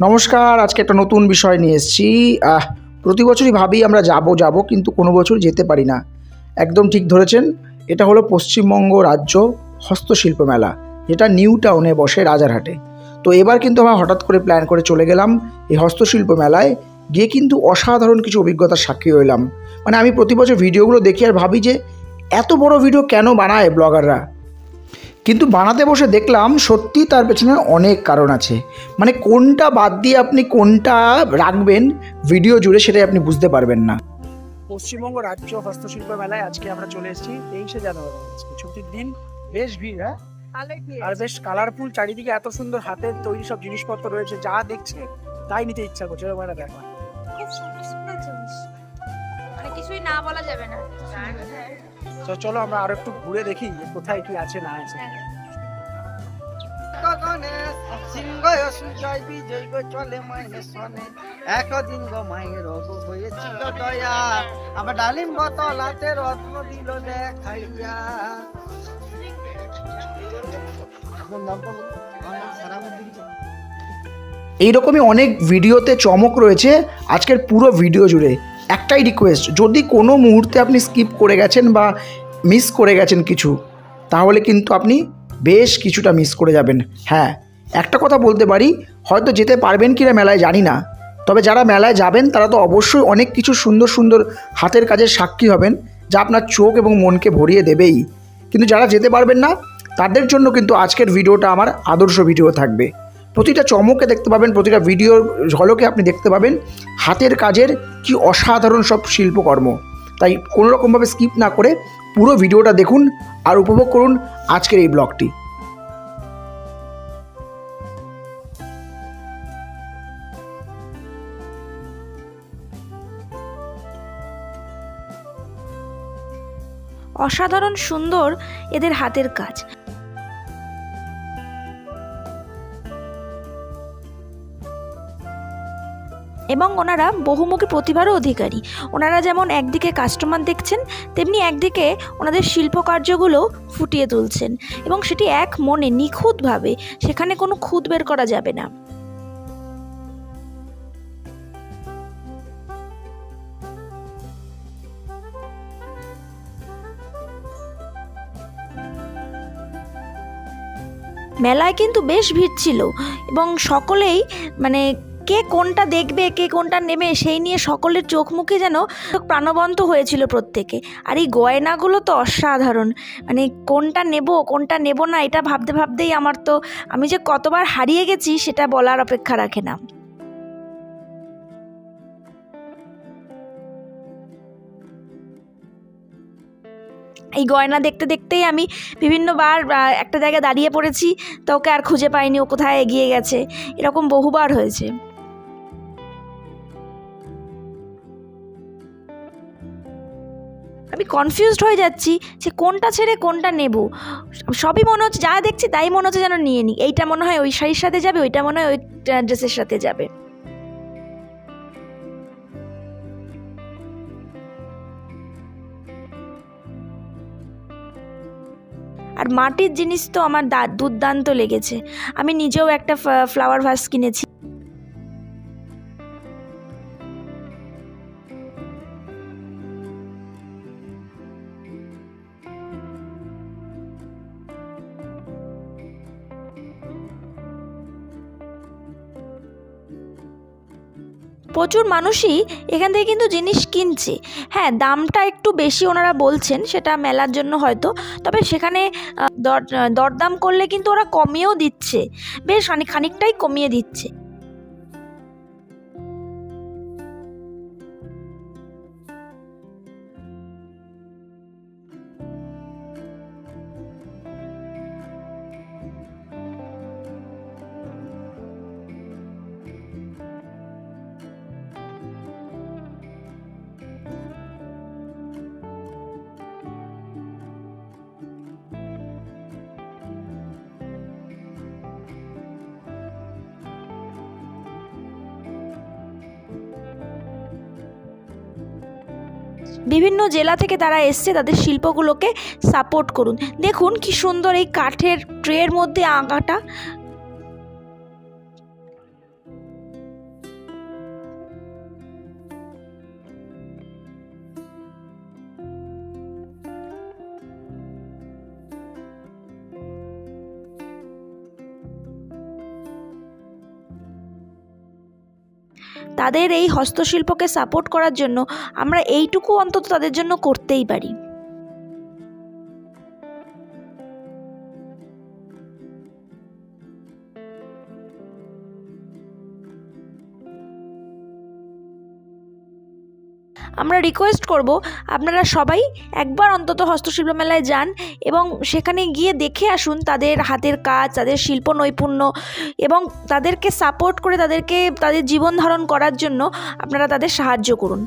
নমস্কার, আজকে একটা নতুন বিষয় নিয়ে এসেছি। প্রতি বছরই ভাবি আমরা যাব কিন্তু কোনো বছর যেতে পারি না। একদম ঠিক ধরেছেন, এটা হলো পশ্চিমবঙ্গ রাজ্য হস্তশিল্প মেলা, যেটা নিউ টাউনে বসে রাজারহাটে। তো এবার কিন্তু আমরা হঠাৎ করে প্ল্যান করে চলে গেলাম এই হস্তশিল্প মেলায়। গিয়ে কিন্তু অসাধারণ কিছু অভিজ্ঞতার সাক্ষী হইলাম। মানে আমি প্রতি বছর ভিডিওগুলো দেখি আর ভাবি যে এত বড় ভিডিও কেন বানায় ব্লগাররা, কিন্তু বানাতে বসে দেখলাম সত্যি তার পেছনে অনেক কারণ আছে। মানে কোনটা বাদ দিয়ে আপনি কোনটা রাখবেন ভিডিও জুড়ে, সেটাই আপনি বুঝতে পারবেন না। পশ্চিমবঙ্গ রাজ্য হস্তশিল্প মেলায় আজকে আমরা চলে এসেছি 23শে জানুয়ারি, ছুটির দিন। বেশ ভিড়, হ্যাঁ, আর বেশ কালারফুল, চারিদিকে এত সুন্দর হাতের তৈরি সব জিনিসপত্র রয়েছে, যা দেখছে তাই নিতে ইচ্ছা করছে। মানে দেখো, খুব সুন্দর সুন্দর জিনিস, মানে কিছুই না বলা যাবে না। চলো আমরা আরো একটু ঘুরে দেখি কোথায় কি আছে না আছে। এইরকমই অনেক ভিডিওতে চমক রয়েছে আজকের পুরো ভিডিও জুড়ে। একটাই রিকোয়েস্ট, যদি কোনো মুহূর্তে আপনি স্কিপ করে গেছেন বা মিস করে গেছেন কিছু, তাহলে কিন্তু আপনি বেশ কিছুটা মিস করে যাবেন। হ্যাঁ, একটা কথা বলতে পারি, হয়তো যেতে পারবেন কি না মেলায় জানি না, তবে যারা মেলায় যাবেন তারা তো অবশ্যই অনেক কিছু সুন্দর সুন্দর হাতের কাজের সাক্ষী হবেন, যা আপনার চোখ এবং মনকে ভরিয়ে দেবেই। কিন্তু যারা যেতে পারবেন না, তাদের জন্য কিন্তু আজকের ভিডিওটা আমার আদর্শ ভিডিও থাকবে। প্রতিটা চমকে দেখতে পাবেন, প্রতিটা ভিডিওর ঝলকে আপনি দেখতে পাবেন হাতের কাজের কি অসাধারণ সব শিল্পকর্ম। তাই কোনো রকমভাবে স্কিপ না করে পুরো ভিডিওটা দেখুন আর উপভোগ করুন আজকের এই ব্লগটি। অসাধারণ সুন্দর এদের হাতের কাজ। এবং ওনারা বহুমুখী প্রতিভারও অধিকারী। ওনারা যেমন একদিকে কাস্টমার দেখছেন, তেমনি একদিকে ওনাদের শিল্পকার্যগুলো ফুটিয়ে তুলছেন, এবং সেটি এক মনে নিখুঁতভাবে, সেখানে কোনো খুঁত বের করা যাবে না। মেলায় কিন্তু বেশ ভিড় ছিল, এবং সকলেই মানে কে কোনটা দেখবে কে কোনটা নেবে সেই নিয়ে সকলের চোখ মুখে যেন প্রাণবন্ত হয়েছিল প্রত্যেকে। আর এই গয়নাগুলো তো অসাধারণ, মানে কোনটা নেব না এটা ভাবতে ভাবতেই আমি যে কতবার হারিয়ে গেছি সেটা বলার অপেক্ষা রাখে না। এই গয়না দেখতে দেখতেই আমি বিভিন্নবার একটা জায়গায় দাঁড়িয়ে পড়েছি, তো ওকে আর খুঁজে পাইনি, ও কোথায় এগিয়ে গেছে, এরকম বহুবার হয়েছে। আমি কনফিউজড হয়ে যাচ্ছি যে কোনটা ছেড়ে কোনটা নেব। সবই মনে হচ্ছে, যা দেখছি তাই মনে হচ্ছে যেন নিয়ে নিই। এইটা মনে হয় ওই শাড়ির সাথে যাবে, ওইটা মনে হয় ওই ড্রেসের সাথে যাবে। আর মাটির জিনিস তো আমার দুর্দান্ত লেগেছে। আমি নিজেও একটা ফ্লাওয়ার ভাস কিনেছি। প্রচুর মানুষই এখান থেকে কিন্তু জিনিস কিনছে। হ্যাঁ, দামটা একটু বেশি ওনারা বলছেন, সেটা মেলার জন্য হয়তো, তবে সেখানে দরদাম করলে কিন্তু ওরা কমিয়েও দিচ্ছে, বেশ খানিকটাই কমিয়ে দিচ্ছে। বিভিন্ন জেলা থেকে তারা এসছে তাদের শিল্পগুলোকে সাপোর্ট করুন। দেখুন কি সুন্দর এই কাঠের ট্রের মধ্যে আঁকাটা। তাদের এই হস্তশিল্পকে সাপোর্ট করার জন্য আমরা এইটুকু অন্তত তাদের জন্য করতেই পারি। আমরা রিকোয়েস্ট করব আপনারা সবাই একবার অন্তত হস্তশিল্প মেলায় যান এবং সেখানে গিয়ে দেখে আসুন তাদের হাতের কাজ, তাদের শিল্প নৈপুণ্য, এবং তাদেরকে সাপোর্ট করে তাদেরকে তাদের জীবন ধারণ করার জন্য আপনারা তাদের সাহায্য করুন।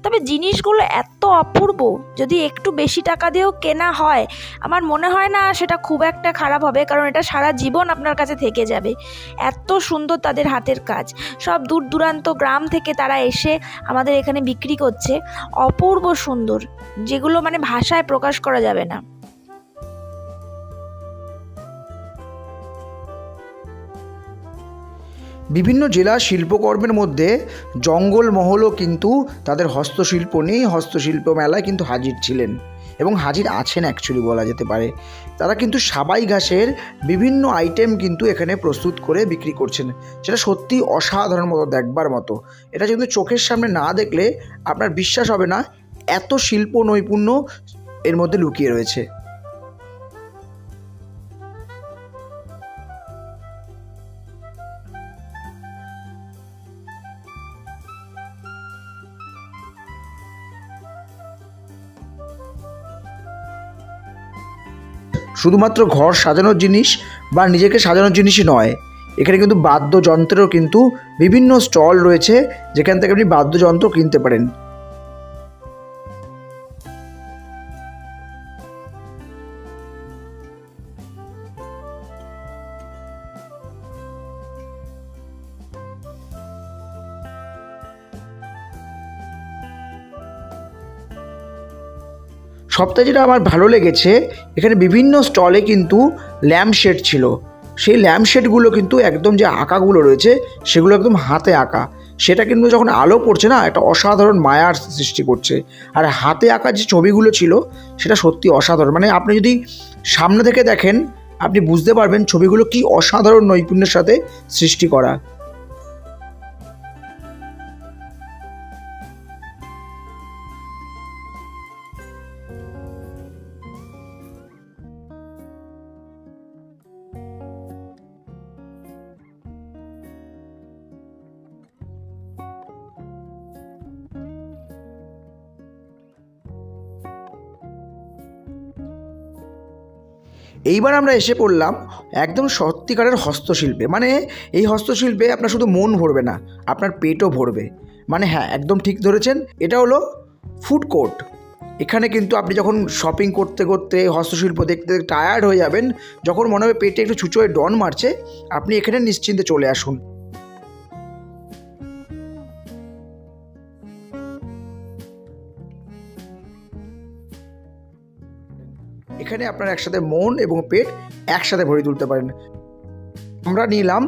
তবে জিনিসগুলো এত অপূর্ব, যদি একটু বেশি টাকা দিয়েও কেনা হয় আমার মনে হয় না সেটা খুব একটা খারাপ হবে, কারণ এটা সারা জীবন আপনার কাছে থেকে যাবে। এত সুন্দর তাদের হাতের কাজ, সব দূর দূরান্ত গ্রাম থেকে তারা এসে আমাদের এখানে বিক্রি করছে, অপূর্ব সুন্দর, যেগুলো মানে ভাষায় প্রকাশ করা যাবে না। বিভিন্ন জেলা শিল্পকর্মের মধ্যে জঙ্গলমহলও কিন্তু তাদের হস্তশিল্প নিয়ে হস্তশিল্প মেলায় কিন্তু হাজির ছিলেন এবং হাজির আছেন অ্যাকচুয়ালি বলা যেতে পারে। তারা কিন্তু সাবাই ঘাসের বিভিন্ন আইটেম কিন্তু এখানে প্রস্তুত করে বিক্রি করছেন, সেটা সত্যি অসাধারণ মতো দেখবার মতো। এটা কিন্তু চোখের সামনে না দেখলে আপনার বিশ্বাস হবে না এত শিল্প নৈপুণ্য এর মধ্যে লুকিয়ে রয়েছে। শুধুমাত্র ঘর সাজানোর জিনিস বা নিজেকে সাজানোর জিনিসই নয়, এখানে কিন্তু বাদ্যযন্ত্রেরও কিন্তু বিভিন্ন স্টল রয়েছে যেখান থেকে আপনি বাদ্যযন্ত্র কিনতে পারেন। সবথেকে যেটা আমার ভালো লেগেছে, এখানে বিভিন্ন স্টলে কিন্তু ল্যাম্পশেড ছিল। সেই ল্যাম্পশেডগুলো কিন্তু একদম যে আঁকাগুলো রয়েছে সেগুলো একদম হাতে আঁকা, সেটা কিন্তু যখন আলো পড়ছে না একটা অসাধারণ মায়ার সৃষ্টি করছে। আর হাতে আঁকা যে ছবিগুলো ছিল সেটা সত্যি অসাধারণ, মানে আপনি যদি সামনে থেকে দেখেন আপনি বুঝতে পারবেন ছবিগুলো কি অসাধারণ নৈপুণ্যের সাথে সৃষ্টি করা। এইবার আমরা এসে পড়লাম একদম সত্যিকারের হস্তশিল্পে, মানে এই হস্তশিল্পে আপনার শুধু মন ভরবে না, আপনার পেটও ভরবে। মানে হ্যাঁ, একদম ঠিক ধরেছেন, এটা হলো ফুড কোর্ট। এখানে কিন্তু আপনি যখন শপিং করতে করতে হস্তশিল্প দেখতে দেখতে টায়ার্ড হয়ে যাবেন, যখন মনে হবে পেটে একটু ছুঁচোয় ডন মারছে, আপনি এখানে নিশ্চিন্তে চলে আসুন। এখানে আপনার একসাথে মন এবং পেট একসাথে ভরে তুলতে পারেন। আমরা নিলাম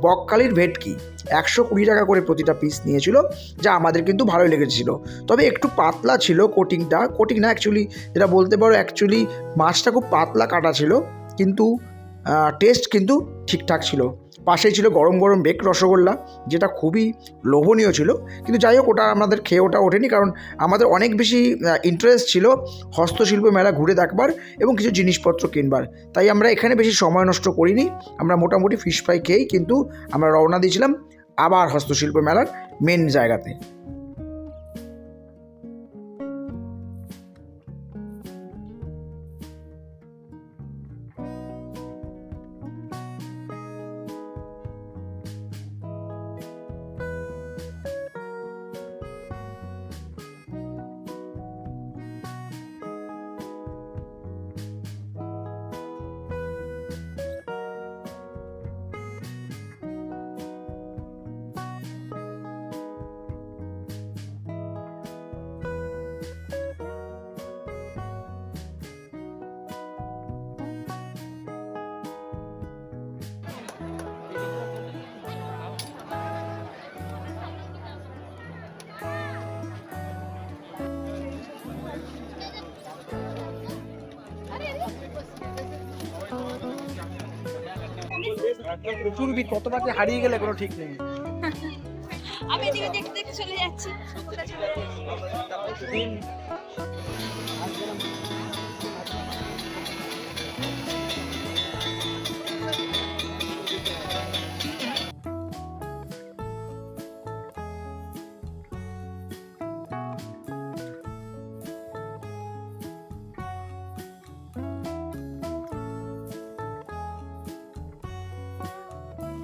বকখালির ভেটকি, 120 টাকা করে প্রতিটা পিস নিয়েছিল, যা আমাদের কিন্তু ভালোই লেগেছিল। তবে একটু পাতলা ছিল কোটিং না অ্যাকচুয়ালি, যেটা বলতে পারো অ্যাকচুয়ালি মাছটা খুব পাতলা কাটা ছিল, কিন্তু টেস্ট কিন্তু ঠিকঠাক ছিল। পাশেই ছিল গরম গরম বেক রসগোল্লা, যেটা খুবই লোভনীয় ছিল, কিন্তু যাই হোক ওটা আমাদের খেয়ে ওঠেনি, কারণ আমাদের অনেক বেশি ইন্টারেস্ট ছিল হস্তশিল্প মেলা ঘুরে দেখবার এবং কিছু জিনিসপত্র কিনবার। তাই আমরা এখানে বেশি সময় নষ্ট করিনি, আমরা মোটামুটি ফিশ ফ্রাই খেয়েই কিন্তু আমরা রওনা দিয়েছিলাম আবার হস্তশিল্প মেলার মেন জায়গাতে। প্রচুর ভিড়, কত বাকি হারিয়ে গেলে কোনো ঠিক নেই। আমি এদিকে দেখতে দেখতে চলে যাচ্ছি।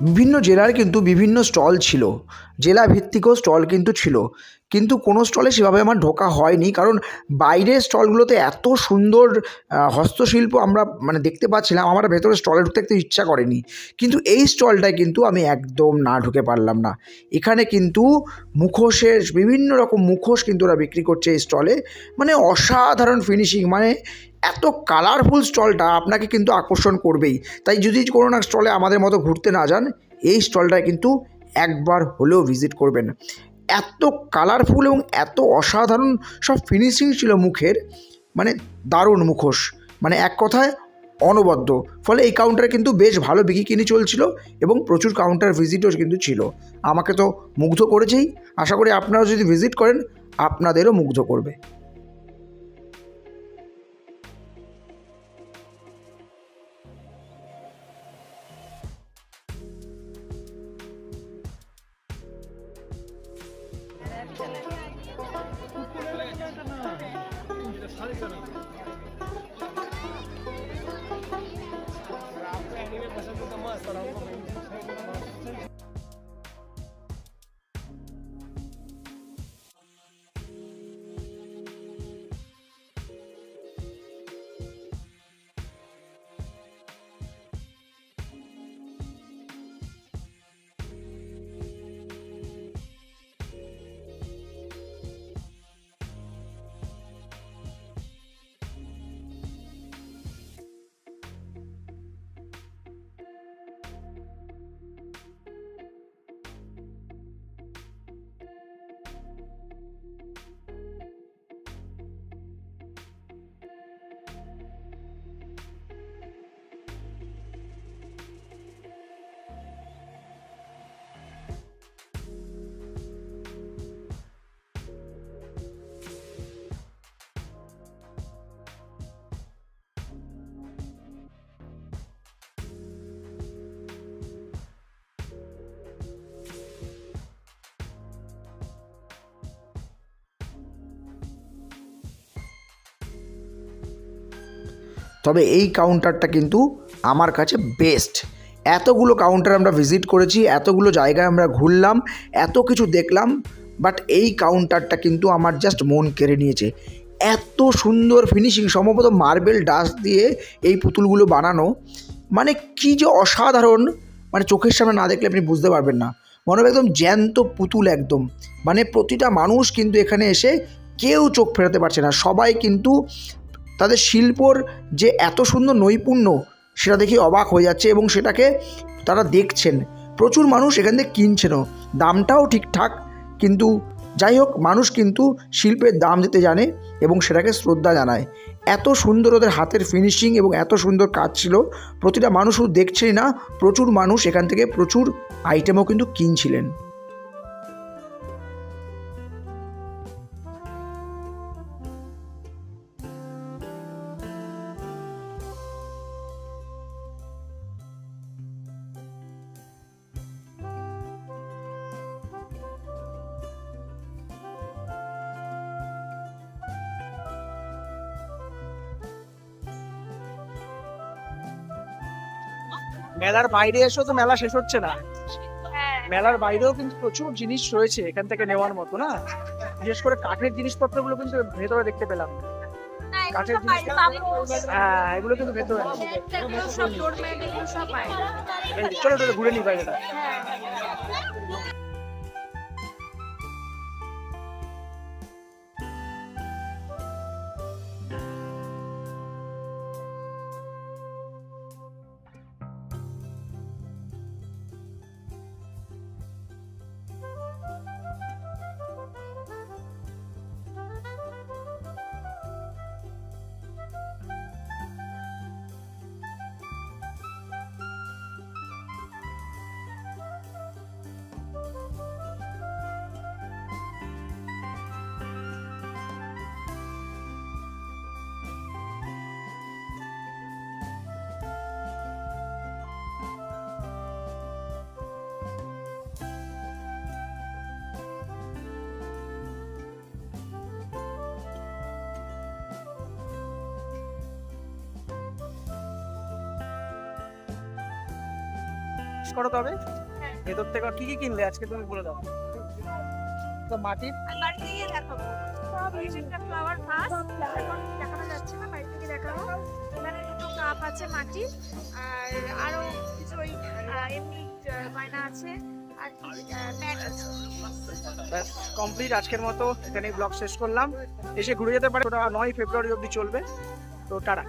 বিভিন্ন জেলার কিন্তু বিভিন্ন স্টল ছিল, জেলা ভিত্তিকও স্টল কিন্তু ছিল, কিন্তু কোনো স্টলে সেভাবে আমার ঢোকা হয়নি, কারণ বাইরের স্টলগুলোতে এত সুন্দর হস্তশিল্প আমরা মানে দেখতে পাচ্ছিলাম, আমার ভেতরে স্টলে ঢুকতে একটু ইচ্ছা করেনি। কিন্তু এই স্টলটায় কিন্তু আমি একদম না ঢুকে পারলাম না। এখানে কিন্তু মুখোশের বিভিন্ন রকম মুখোশ কিন্তু ওরা বিক্রি করছে এই স্টলে, মানে অসাধারণ ফিনিশিং, মানে এত কালারফুল স্টলটা আপনাকে কিন্তু আকর্ষণ করবেই। তাই যদি কোনো না স্টলে আমাদের মতো ঘুরতে না যান, এই স্টলটায় কিন্তু একবার হলেও ভিজিট করবেন। এত কালারফুল এবং এত অসাধারণ সব ফিনিশিং ছিল মুখের, মানে দারুণ মুখোশ, মানে এক কথায় অনবদ্য। ফলে এই কাউন্টারে কিন্তু বেশ ভালো বিক্রি চলছিল এবং প্রচুর কাউন্টার ভিজিটও কিন্তু ছিল। আমাকে তো মুগ্ধ করেছেই, আশা করি আপনারাও যদি ভিজিট করেন আপনাদেরও মুগ্ধ করবে। তবে এই কাউন্টারটা কিন্তু আমার কাছে বেস্ট। এতগুলো কাউন্টার আমরা ভিজিট করেছি, এতগুলো জায়গায় আমরা ঘুরলাম, এত কিছু দেখলাম, বাট এই কাউন্টারটা কিন্তু আমার জাস্ট মন কেড়ে নিয়েছে। এত সুন্দর ফিনিশিং, সম্ভবত মার্বেল ডাস্ট দিয়ে এই পুতুলগুলো বানানো, মানে কি যে অসাধারণ, মানে চোখের সামনে না দেখলে আপনি বুঝতে পারবেন না। মনে হবে একদম জ্যান্ত পুতুল একদম, মানে প্রতিটা মানুষ কিন্তু এখানে এসে কেউ চোখ ফেরাতে পারছে না, সবাই কিন্তু তাদের শিল্পর যে এত সুন্দর নৈপুণ্য সেটা দেখে অবাক হয়ে যাচ্ছে এবং সেটাকে তারা দেখছেন। প্রচুর মানুষ এখান থেকে কিনছেনও, দামটাও ঠিকঠাক, কিন্তু যাই হোক মানুষ কিন্তু শিল্পের দাম দিতে জানে এবং সেটাকে শ্রদ্ধা জানায়। এত সুন্দর ওদের হাতের ফিনিশিং এবং এত সুন্দর কাজ ছিল, প্রতিটা মানুষ শুধু দেখছেই না, প্রচুর মানুষ এখান থেকে প্রচুর আইটেমও কিন্তু কিনছিলেন। মেলার বাইরে এসেও তো মেলা শেষ হচ্ছে না, মেলার বাইরেও কিন্তু প্রচুর জিনিস রয়েছে এখান থেকে নেওয়ার মতো, না বিশেষ করে কাঠের জিনিসপত্রগুলো কিন্তু ভেতরে দেখতে পেলাম। কাঠের জিনিস, হ্যাঁ এগুলো কিন্তু ভেতরে। চলো চলো ঘুরে নিই বাইরেটা। করো তবে ভেতর থেকে কি কি কিনলে আজকে তুমি বলে দাও। তো মাটির বাড়ি থেকে দেখাবো সব একটা ফ্লাওয়ার ভাস এখন দেখানো যাচ্ছে না, বাড়ি থেকে দেখাবো। এখানে দুটো কাপ আছে মাটির, আর আরো কিছু ওই এমনি গয়না আছে, আর ম্যাট আছে। ব্যাস কমপ্লিট। আজকের মতো এখানে ব্লগ শেষ করলাম। এসে ঘুরে যেতে পারে, ওটা 9 ফেব্রুয়ারি অবধি চলবে। তো টাটা।